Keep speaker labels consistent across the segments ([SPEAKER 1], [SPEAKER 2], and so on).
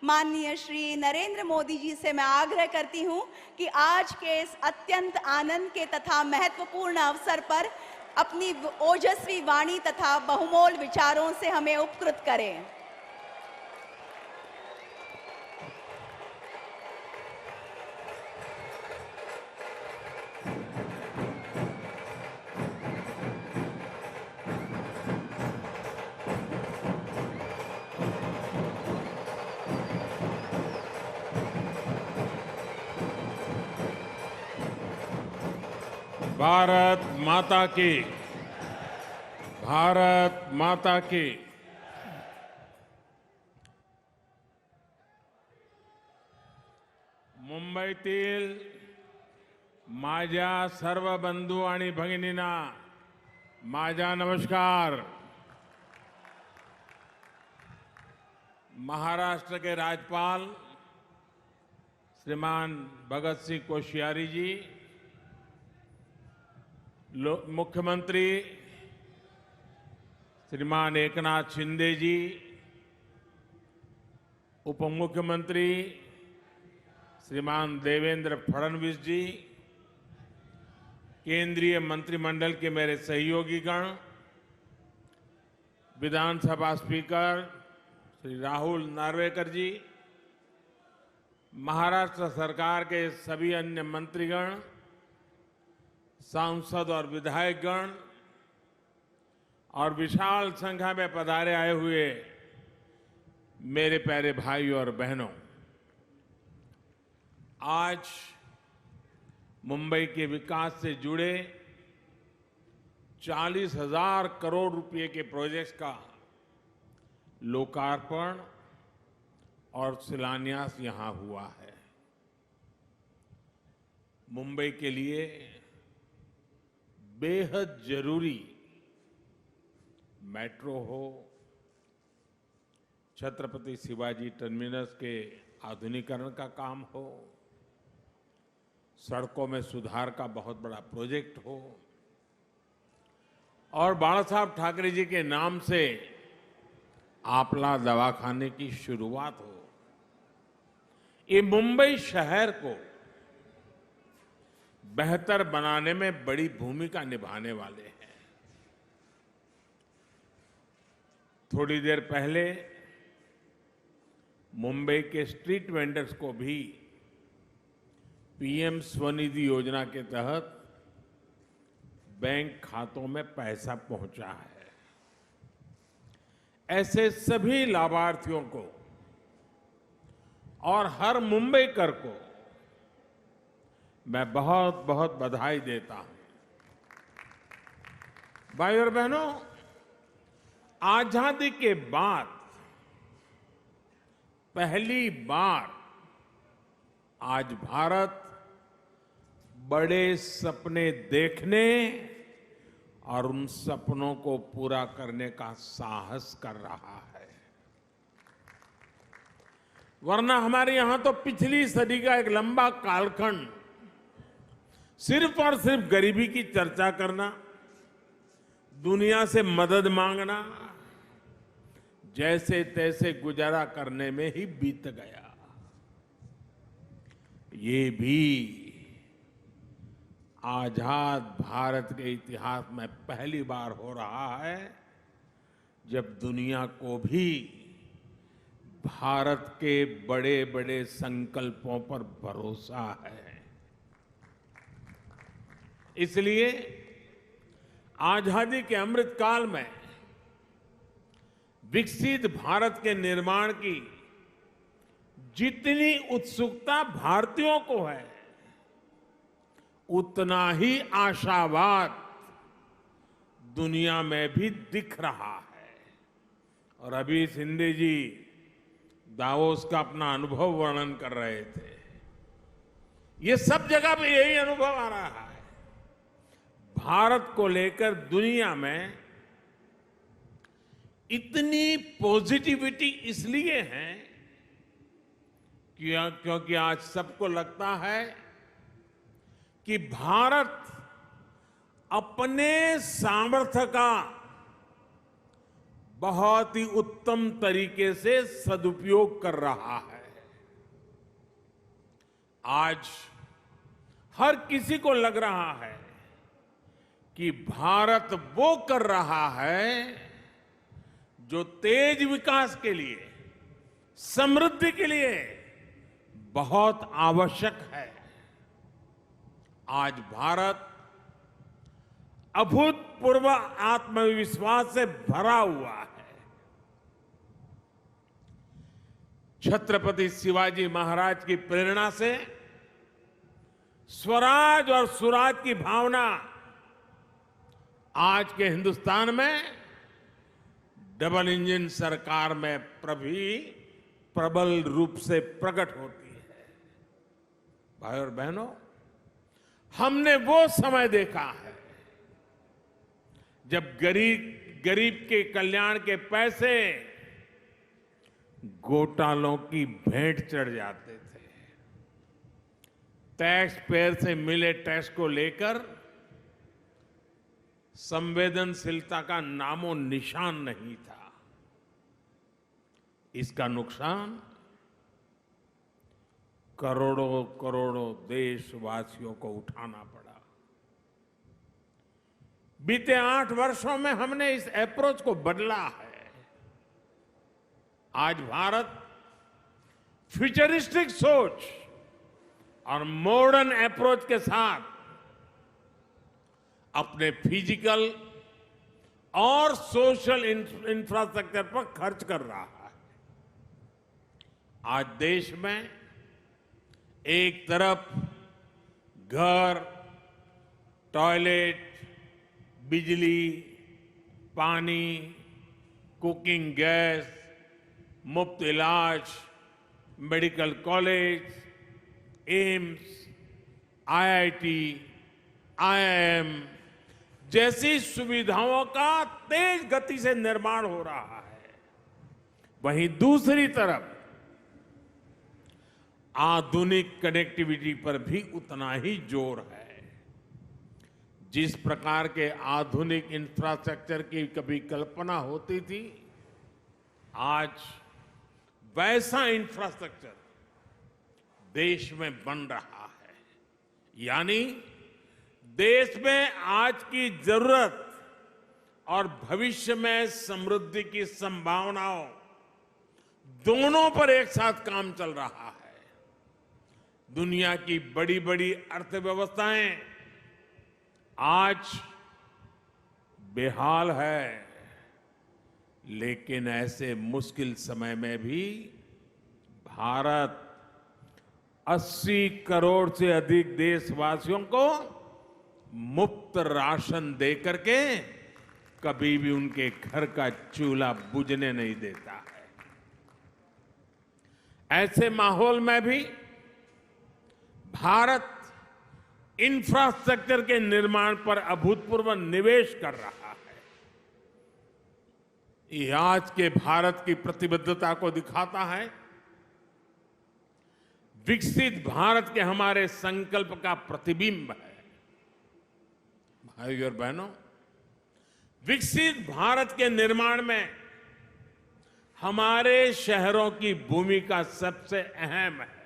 [SPEAKER 1] माननीय श्री नरेंद्र मोदी जी से मैं आग्रह करती हूं कि आज के इस अत्यंत आनंद के तथा महत्वपूर्ण अवसर पर अपनी ओजस्वी वाणी तथा बहुमोल विचारों से हमें उपकृत करें।
[SPEAKER 2] भारत माता की, भारत माता की। मुंबईतील माझ्या सर्व बंधू आणि भगिनींना माझा नमस्कार। महाराष्ट्र के राज्यपाल श्रीमान भगत सिंह कोश्यारी जी, मुख्यमंत्री श्रीमान एकनाथ शिंदे जी, उप मुख्यमंत्री श्रीमान देवेंद्र फडणवीस जी, केंद्रीय मंत्रिमंडल के मेरे सहयोगीगण, विधानसभा स्पीकर श्री राहुल नार्वेकर जी, महाराष्ट्र सरकार के सभी अन्य मंत्रीगण, सांसद और विधायकगण और विशाल संख्या में पधारे आए हुए मेरे प्यारे भाई और बहनों, आज मुंबई के विकास से जुड़े 40,000 करोड़ रुपए के प्रोजेक्ट्स का लोकार्पण और शिलान्यास यहां हुआ है। मुंबई के लिए बेहद जरूरी मेट्रो हो, छत्रपति शिवाजी टर्मिनस के आधुनिकीकरण का काम हो, सड़कों में सुधार का बहुत बड़ा प्रोजेक्ट हो और बाला साहब ठाकरे जी के नाम से आपला दवाखाने की शुरुआत हो, ये मुंबई शहर को बेहतर बनाने में बड़ी भूमिका निभाने वाले हैं। थोड़ी देर पहले मुंबई के स्ट्रीट वेंडर्स को भी पीएम स्वनिधि योजना के तहत बैंक खातों में पैसा पहुंचा है। ऐसे सभी लाभार्थियों को और हर मुंबईकर को मैं बहुत बहुत बधाई देता हूं। भाई और बहनों, आजादी के बाद पहली बार आज भारत बड़े सपने देखने और उन सपनों को पूरा करने का साहस कर रहा है। वरना हमारे यहां तो पिछली सदी का एक लंबा कालखंड सिर्फ और सिर्फ गरीबी की चर्चा करना, दुनिया से मदद मांगना, जैसे तैसे गुजारा करने में ही बीत गया। ये भी आजाद भारत के इतिहास में पहली बार हो रहा है जब दुनिया को भी भारत के बड़े बड़े संकल्पों पर भरोसा है। इसलिए आजादी के अमृत काल में विकसित भारत के निर्माण की जितनी उत्सुकता भारतीयों को है, उतना ही आशावाद दुनिया में भी दिख रहा है। और अभी शिंदे जी दावोस का अपना अनुभव वर्णन कर रहे थे। ये सब जगह पे यही अनुभव आ रहा है। भारत को लेकर दुनिया में इतनी पॉजिटिविटी इसलिए है क्योंकि आज सबको लगता है कि भारत अपने सामर्थ्य का बहुत ही उत्तम तरीके से सदुपयोग कर रहा है। आज हर किसी को लग रहा है कि भारत वो कर रहा है जो तेज विकास के लिए, समृद्धि के लिए बहुत आवश्यक है। आज भारत अभूतपूर्व आत्मविश्वास से भरा हुआ है। छत्रपति शिवाजी महाराज की प्रेरणा से स्वराज और सुराज की भावना आज के हिंदुस्तान में डबल इंजन सरकार में प्रबल रूप से प्रकट होती है। भाई और बहनों, हमने वो समय देखा है जब गरीब के कल्याण के पैसे घोटालों की भेंट चढ़ जाते थे। टैक्स पेयर से मिले टैक्स को लेकर संवेदनशीलता का नामो निशान नहीं था। इसका नुकसान करोड़ों करोड़ों देशवासियों को उठाना पड़ा। बीते 8 वर्षों में हमने इस अप्रोच को बदला है। आज भारत फ्यूचरिस्टिक सोच और मॉडर्न अप्रोच के साथ अपने फिजिकल और सोशल इंफ्रास्ट्रक्चर पर खर्च कर रहा है। आज देश में एक तरफ घर, टॉयलेट, बिजली, पानी, कुकिंग गैस, मुफ्त इलाज, medical college, AIIMS, IIT, IIM जैसी सुविधाओं का तेज गति से निर्माण हो रहा है। वहीं दूसरी तरफ आधुनिक कनेक्टिविटी पर भी उतना ही जोर है। जिस प्रकार के आधुनिक इंफ्रास्ट्रक्चर की कभी कल्पना होती थी, आज वैसा इंफ्रास्ट्रक्चर देश में बन रहा है। यानी देश में आज की जरूरत और भविष्य में समृद्धि की संभावनाओं दोनों पर एक साथ काम चल रहा है। दुनिया की बड़ी बड़ी अर्थव्यवस्थाएं आज बेहाल है, लेकिन ऐसे मुश्किल समय में भी भारत 80 करोड़ से अधिक देशवासियों को मुफ्त राशन देकर के कभी भी उनके घर का चूल्हा बुझने नहीं देता है। ऐसे माहौल में भी भारत इंफ्रास्ट्रक्चर के निर्माण पर अभूतपूर्व निवेश कर रहा है। ये आज के भारत की प्रतिबद्धता को दिखाता है। विकसित भारत के हमारे संकल्प का प्रतिबिंब है। भाइयों और बहनों, विकसित भारत के निर्माण में हमारे शहरों की भूमिका सबसे अहम है।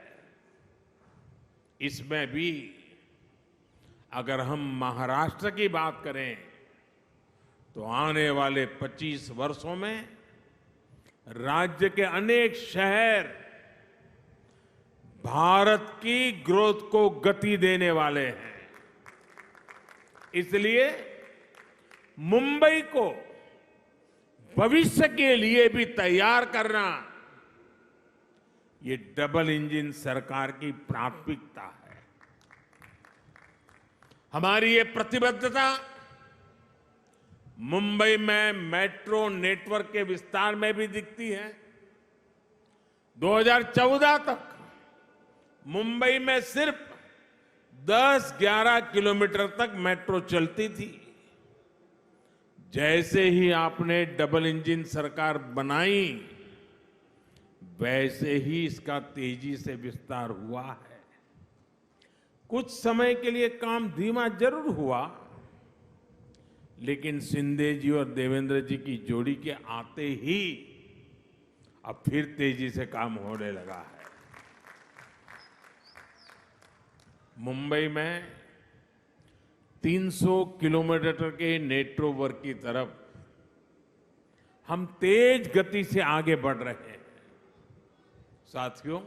[SPEAKER 2] इसमें भी अगर हम महाराष्ट्र की बात करें तो आने वाले 25 वर्षों में राज्य के अनेक शहर भारत की ग्रोथ को गति देने वाले हैं। इसलिए मुंबई को भविष्य के लिए भी तैयार करना ये डबल इंजन सरकार की प्राथमिकता है। हमारी ये प्रतिबद्धता मुंबई में मेट्रो नेटवर्क के विस्तार में भी दिखती है। 2014 तक मुंबई में सिर्फ 10-11 किलोमीटर तक मेट्रो चलती थी। जैसे ही आपने डबल इंजन सरकार बनाई, वैसे ही इसका तेजी से विस्तार हुआ है। कुछ समय के लिए काम धीमा जरूर हुआ, लेकिन शिंदे जी और देवेंद्र जी की जोड़ी के आते ही अब फिर तेजी से काम होने लगा है। मुंबई में 300 किलोमीटर के मेट्रो वर्क की तरफ हम तेज गति से आगे बढ़ रहे हैं। साथियों,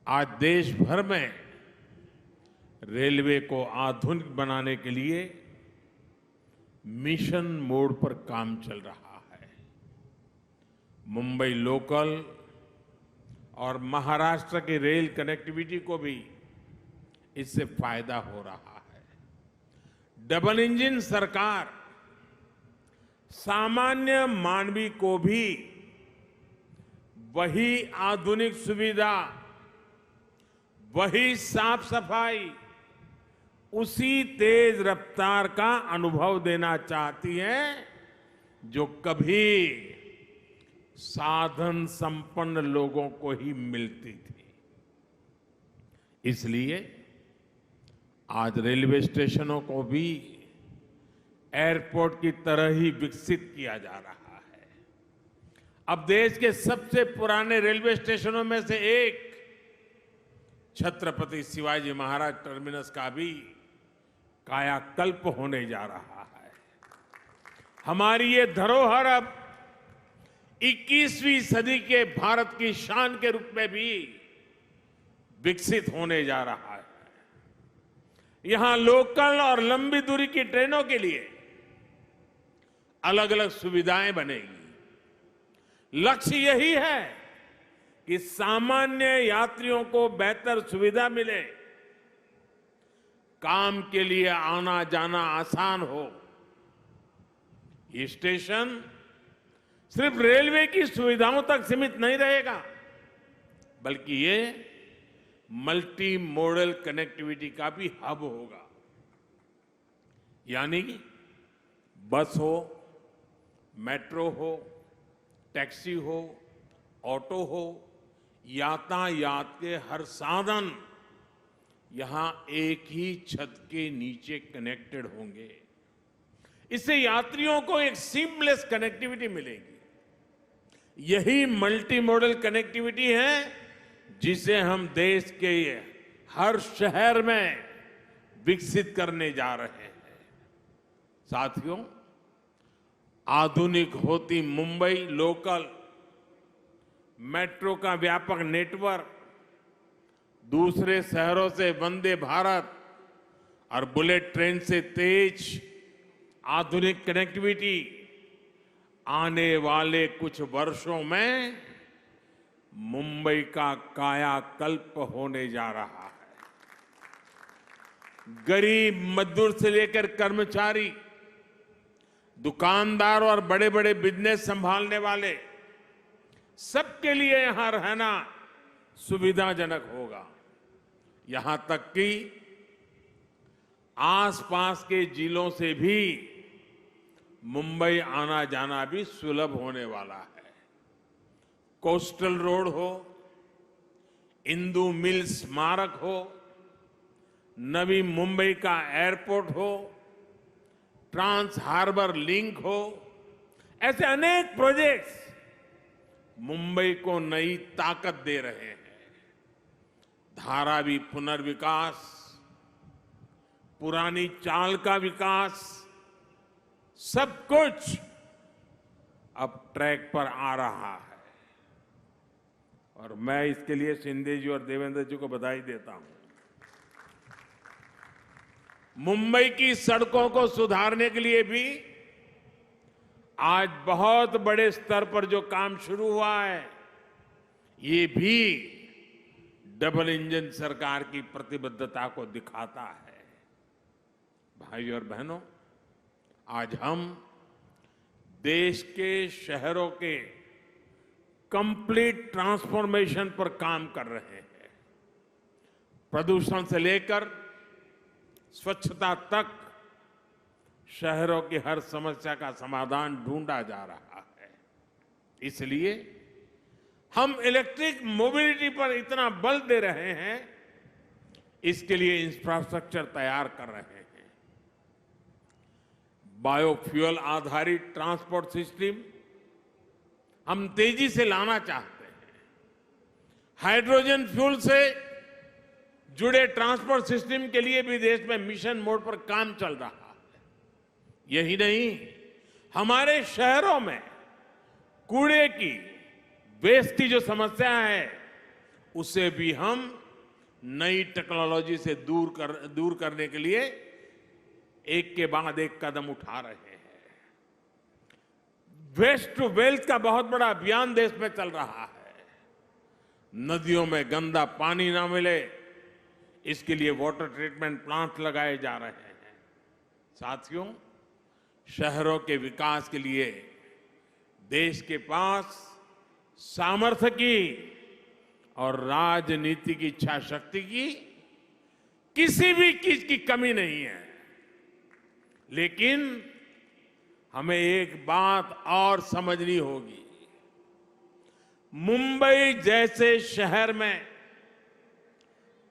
[SPEAKER 2] आज देश भर में रेलवे को आधुनिक बनाने के लिए मिशन मोड पर काम चल रहा है। मुंबई लोकल और महाराष्ट्र की रेल कनेक्टिविटी को भी इससे फायदा हो रहा है। डबल इंजन सरकार सामान्य मानवी को भी वही आधुनिक सुविधा, वही साफ सफाई, उसी तेज रफ्तार का अनुभव देना चाहती है जो कभी साधन संपन्न लोगों को ही मिलती थी। इसलिए आज रेलवे स्टेशनों को भी एयरपोर्ट की तरह ही विकसित किया जा रहा है। अब देश के सबसे पुराने रेलवे स्टेशनों में से एक छत्रपति शिवाजी महाराज टर्मिनस का भी कायाकल्प होने जा रहा है। हमारी ये धरोहर अब 21वीं सदी के भारत की शान के रूप में भी विकसित होने जा रहा है। यहां लोकल और लंबी दूरी की ट्रेनों के लिए अलग अलग सुविधाएं बनेगी। लक्ष्य यही है कि सामान्य यात्रियों को बेहतर सुविधा मिले, काम के लिए आना जाना आसान हो। ये स्टेशन सिर्फ रेलवे की सुविधाओं तक सीमित नहीं रहेगा, बल्कि ये मल्टी मॉडल कनेक्टिविटी का भी हब होगा। यानी बस हो, मेट्रो हो, टैक्सी हो, ऑटो हो, यातायात के हर साधन यहां एक ही छत के नीचे कनेक्टेड होंगे। इससे यात्रियों को एक सीमलेस कनेक्टिविटी मिलेगी। यही मल्टी मॉडल कनेक्टिविटी है जिसे हम देश के हर शहर में विकसित करने जा रहे हैं। साथियों, आधुनिक होती मुंबई लोकल मेट्रो का व्यापक नेटवर्क, दूसरे शहरों से वंदे भारत और बुलेट ट्रेन से तेज आधुनिक कनेक्टिविटी आने वाले कुछ वर्षों में मुंबई का कायाकल्प होने जा रहा है। गरीब मजदूर से लेकर कर्मचारी, दुकानदार और बड़े बड़े बिजनेस संभालने वाले सबके लिए यहां रहना सुविधाजनक होगा। यहां तक कि आसपास के जिलों से भी मुंबई आना जाना भी सुलभ होने वाला है। कोस्टल रोड हो, इंदु मिल स्मारक हो, नवी मुंबई का एयरपोर्ट हो, ट्रांस हार्बर लिंक हो, ऐसे अनेक प्रोजेक्ट्स मुंबई को नई ताकत दे रहे हैं। धारावी पुनर्विकास, पुरानी चाल का विकास, सब कुछ अब ट्रैक पर आ रहा है और मैं इसके लिए शिंदे जी और देवेंद्र जी को बधाई देता हूं। मुंबई की सड़कों को सुधारने के लिए भी आज बहुत बड़े स्तर पर जो काम शुरू हुआ है, ये भी डबल इंजन सरकार की प्रतिबद्धता को दिखाता है। भाइयों और बहनों, आज हम देश के शहरों के कंप्लीट ट्रांसफॉर्मेशन पर काम कर रहे हैं। प्रदूषण से लेकर स्वच्छता तक शहरों की हर समस्या का समाधान ढूंढा जा रहा है। इसलिए हम इलेक्ट्रिक मोबिलिटी पर इतना बल दे रहे हैं, इसके लिए इंफ्रास्ट्रक्चर तैयार कर रहे हैं। बायोफ्यूल आधारित ट्रांसपोर्ट सिस्टम हम तेजी से लाना चाहते हैं। हाइड्रोजन फ्यूल से जुड़े ट्रांसपोर्ट सिस्टम के लिए भी देश में मिशन मोड पर काम चल रहा है। यही नहीं, हमारे शहरों में कूड़े की, वेस्ट की जो समस्या है, उसे भी हम नई टेक्नोलॉजी से दूर करने के लिए एक के बाद एक कदम उठा रहे हैं। वेस्ट टू वेल्थ का बहुत बड़ा अभियान देश में चल रहा है। नदियों में गंदा पानी ना मिले, इसके लिए वाटर ट्रीटमेंट प्लांट लगाए जा रहे हैं। साथियों, शहरों के विकास के लिए देश के पास सामर्थ्य की और राजनीति की इच्छा शक्ति की किसी भी चीज की कमी नहीं है। लेकिन हमें एक बात और समझनी होगी। मुंबई जैसे शहर में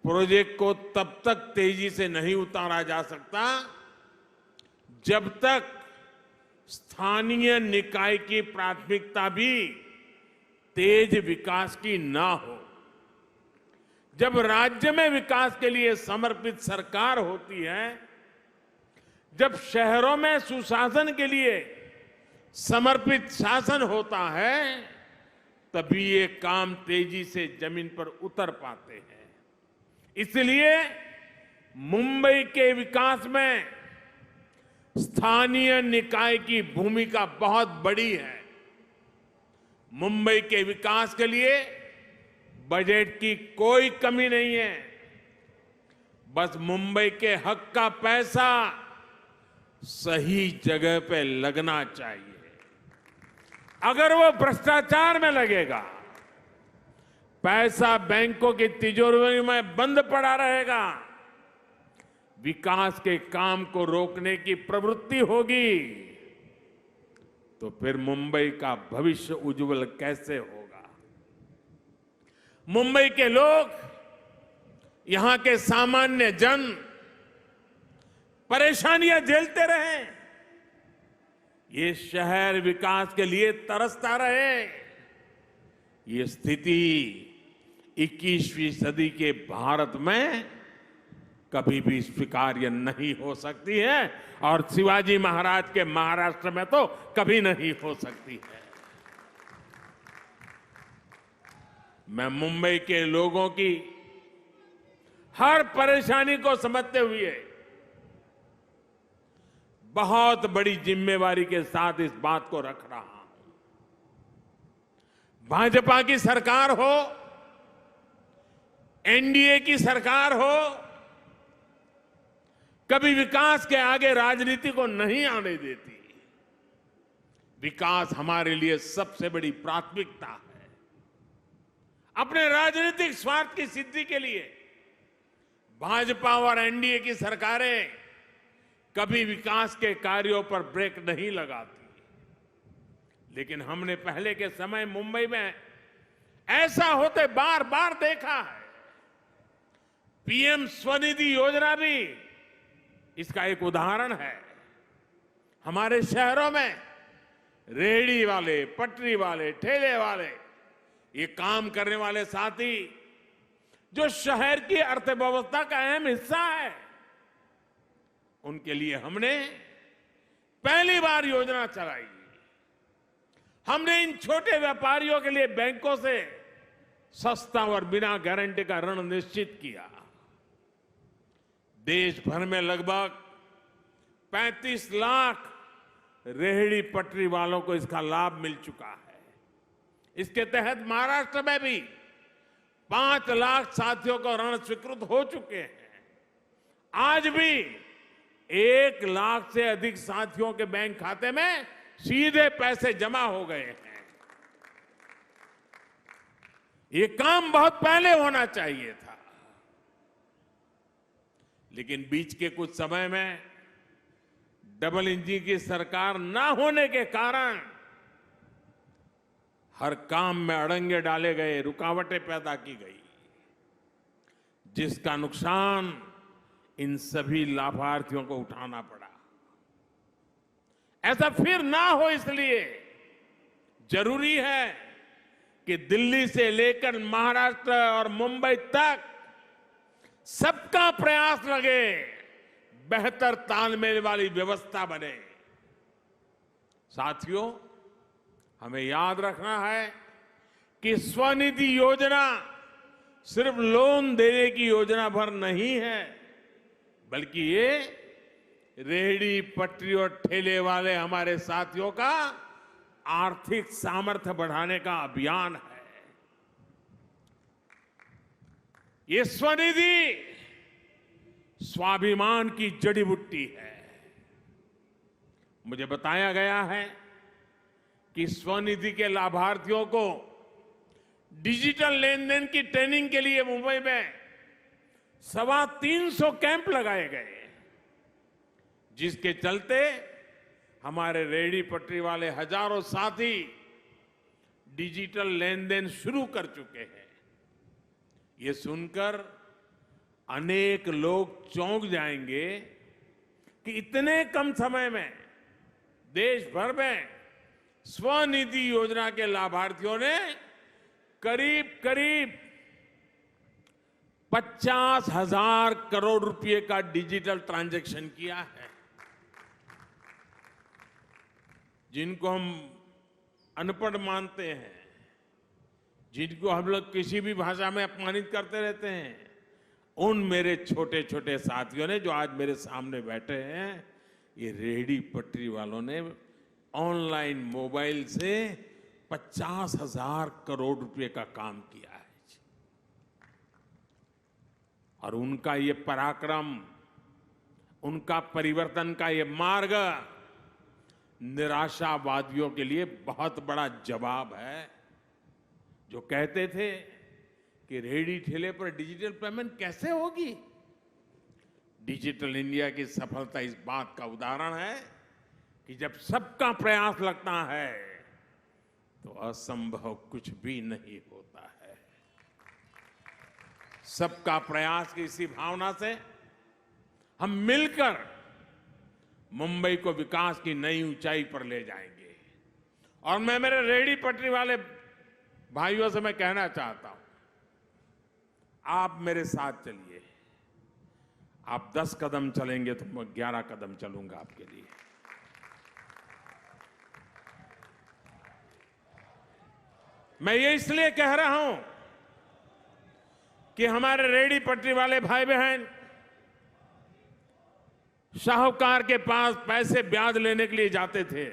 [SPEAKER 2] प्रोजेक्ट को तब तक तेजी से नहीं उतारा जा सकता जब तक स्थानीय निकाय की प्राथमिकता भी तेज विकास की ना हो। जब राज्य में विकास के लिए समर्पित सरकार होती है, जब शहरों में सुशासन के लिए समर्पित शासन होता है, तभी ये काम तेजी से जमीन पर उतर पाते हैं। इसलिए मुंबई के विकास में स्थानीय निकाय की भूमिका बहुत बड़ी है। मुंबई के विकास के लिए बजट की कोई कमी नहीं है। बस मुंबई के हक का पैसा सही जगह पे लगना चाहिए। अगर वो भ्रष्टाचार में लगेगा, पैसा बैंकों की तिजोरी में बंद पड़ा रहेगा, विकास के काम को रोकने की प्रवृत्ति होगी, तो फिर मुंबई का भविष्य उज्जवल कैसे होगा? मुंबई के लोग, यहां के सामान्य जन परेशानियां झेलते रहे, ये शहर विकास के लिए तरसता रहे। ये स्थिति 21वीं सदी के भारत में कभी भी स्वीकार्य नहीं हो सकती है और शिवाजी महाराज के महाराष्ट्र में तो कभी नहीं हो सकती है। मैं मुंबई के लोगों की हर परेशानी को समझते हुए बहुत बड़ी जिम्मेवारी के साथ इस बात को रख रहा हूं। भाजपा की सरकार हो, एनडीए की सरकार हो, कभी विकास के आगे राजनीति को नहीं आने देती। विकास हमारे लिए सबसे बड़ी प्राथमिकता है। अपने राजनीतिक स्वार्थ की सिद्धि के लिए भाजपा और एनडीए की सरकारें कभी विकास के कार्यों पर ब्रेक नहीं लगाती। लेकिन हमने पहले के समय मुंबई में ऐसा होते बार बार देखा है। पीएम स्वनिधि योजना भी इसका एक उदाहरण है। हमारे शहरों में रेहड़ी वाले, पटरी वाले, ठेले वाले, ये काम करने वाले साथी जो शहर की अर्थव्यवस्था का अहम हिस्सा है, उनके लिए हमने पहली बार योजना चलाई। हमने इन छोटे व्यापारियों के लिए बैंकों से सस्ता और बिना गारंटी का ऋण निश्चित किया। देश भर में लगभग 35 लाख रेहड़ी पटरी वालों को इसका लाभ मिल चुका है। इसके तहत महाराष्ट्र में भी 5 लाख साथियों को ऋण स्वीकृत हो चुके हैं। आज भी 1 लाख से अधिक साथियों के बैंक खाते में सीधे पैसे जमा हो गए हैं। ये काम बहुत पहले होना चाहिए था, लेकिन बीच के कुछ समय में डबल इंजन की सरकार ना होने के कारण हर काम में अड़ंगे डाले गए, रुकावटें पैदा की गई, जिसका नुकसान इन सभी लाभार्थियों को उठाना पड़ा। ऐसा फिर ना हो, इसलिए जरूरी है कि दिल्ली से लेकर महाराष्ट्र और मुंबई तक सबका प्रयास लगे, बेहतर तालमेल वाली व्यवस्था बने। साथियों, हमें याद रखना है कि स्वनिधि योजना सिर्फ लोन देने की योजना भर नहीं है, बल्कि ये रेहड़ी पटरी और ठेले वाले हमारे साथियों का आर्थिक सामर्थ्य बढ़ाने का अभियान है। ये स्वनिधि स्वाभिमान की जड़ी बूटी है। मुझे बताया गया है कि स्वनिधि के लाभार्थियों को डिजिटल लेन देन की ट्रेनिंग के लिए मुंबई में 325 कैंप लगाए गए, जिसके चलते हमारे रेहड़ी पटरी वाले हजारों साथी डिजिटल लेन देन शुरू कर चुके हैं। ये सुनकर अनेक लोग चौंक जाएंगे कि इतने कम समय में देश भर में स्वनिधि योजना के लाभार्थियों ने करीब करीब 50,000 करोड़ रुपए का डिजिटल ट्रांजैक्शन किया है। जिनको हम अनपढ़ मानते हैं, जिनको हम लोग किसी भी भाषा में अपमानित करते रहते हैं, उन मेरे छोटे छोटे साथियों ने जो आज मेरे सामने बैठे हैं, ये रेहड़ी पटरी वालों ने ऑनलाइन मोबाइल से 50,000 करोड़ रुपए का काम किया है। और उनका ये पराक्रम, उनका परिवर्तन का ये मार्ग निराशावादियों के लिए बहुत बड़ा जवाब है, जो कहते थे कि रेहड़ी ठेले पर डिजिटल पेमेंट कैसे होगी। डिजिटल इंडिया की सफलता इस बात का उदाहरण है कि जब सबका प्रयास लगता है तो असंभव कुछ भी नहीं होता है। सबका प्रयास की इसी भावना से हम मिलकर मुंबई को विकास की नई ऊंचाई पर ले जाएंगे। और मैं मेरे रेहड़ी पटरी वाले भाइयों से मैं कहना चाहता हूं, आप मेरे साथ चलिए। आप 10 कदम चलेंगे तो मैं 11 कदम चलूंगा आपके लिए। मैं ये इसलिए कह रहा हूं कि हमारे रेहड़ी पटरी वाले भाई बहन साहूकार के पास पैसे ब्याज लेने के लिए जाते थे।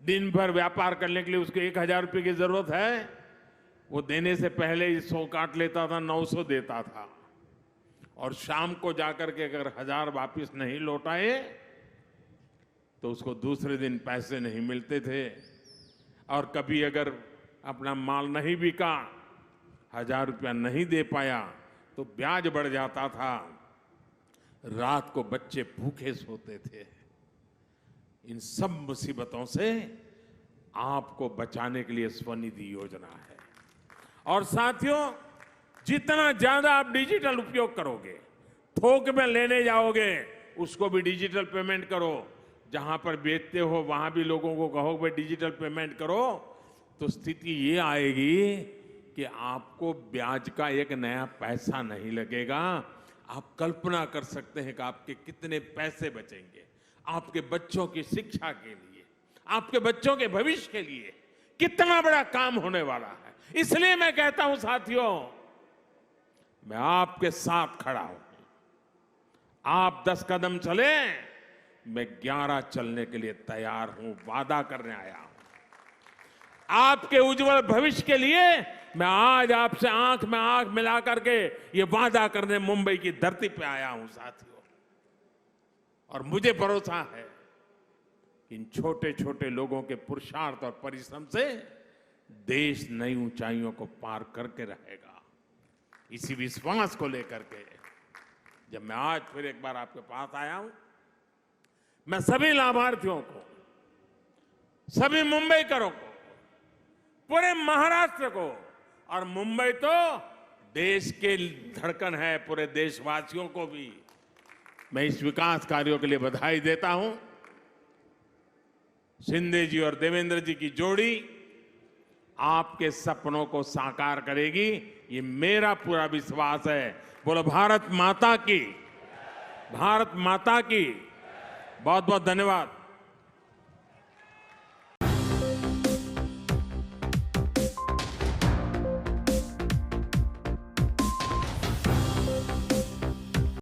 [SPEAKER 2] दिन भर व्यापार करने के लिए उसको 1,000 रुपए की जरूरत है, वो देने से पहले ही 100 काट लेता था, 900 देता था। और शाम को जाकर के अगर 1,000 वापिस नहीं लौटाए तो उसको दूसरे दिन पैसे नहीं मिलते थे। और कभी अगर अपना माल नहीं बिका, 1,000 रुपया नहीं दे पाया, तो ब्याज बढ़ जाता था। रात को बच्चे भूखे सोते थे। इन सब मुसीबतों से आपको बचाने के लिए स्वनिधि योजना है। और साथियों, जितना ज्यादा आप डिजिटल उपयोग करोगे, थोक में लेने जाओगे, उसको भी डिजिटल पेमेंट करो। जहां पर बेचते हो वहां भी लोगों को कहो भाई डिजिटल पेमेंट करो, तो स्थिति ये आएगी कि आपको ब्याज का एक नया पैसा नहीं लगेगा। आप कल्पना कर सकते हैं कि आपके कितने पैसे बचेंगे आपके बच्चों की शिक्षा के लिए, आपके बच्चों के भविष्य के लिए कितना बड़ा काम होने वाला है। इसलिए मैं कहता हूं साथियों, मैं आपके साथ खड़ा हूं। आप 10 कदम चले, मैं 11 चलने के लिए तैयार हूं, वादा करने आया हूं। आपके उज्जवल भविष्य के लिए मैं आज आपसे आंख में आंख मिला करके ये वादा करने मुंबई की धरती पे आया हूं साथियों। और मुझे भरोसा है कि इन छोटे छोटे लोगों के पुरुषार्थ और परिश्रम से देश नई ऊंचाइयों को पार करके रहेगा। इसी विश्वास को लेकर के जब मैं आज फिर एक बार आपके पास आया हूं, मैं सभी लाभार्थियों को, सभी मुंबईकरों को, पूरे महाराष्ट्र को, और मुंबई तो देश के धड़कन है, पूरे देशवासियों को भी मैं इस विकास कार्यों के लिए बधाई देता हूं। शिंदे जी और देवेंद्र जी की जोड़ी आपके सपनों को साकार करेगी, ये मेरा पूरा विश्वास है। बोलो भारत माता की, भारत माता की। बहुत बहुत धन्यवाद।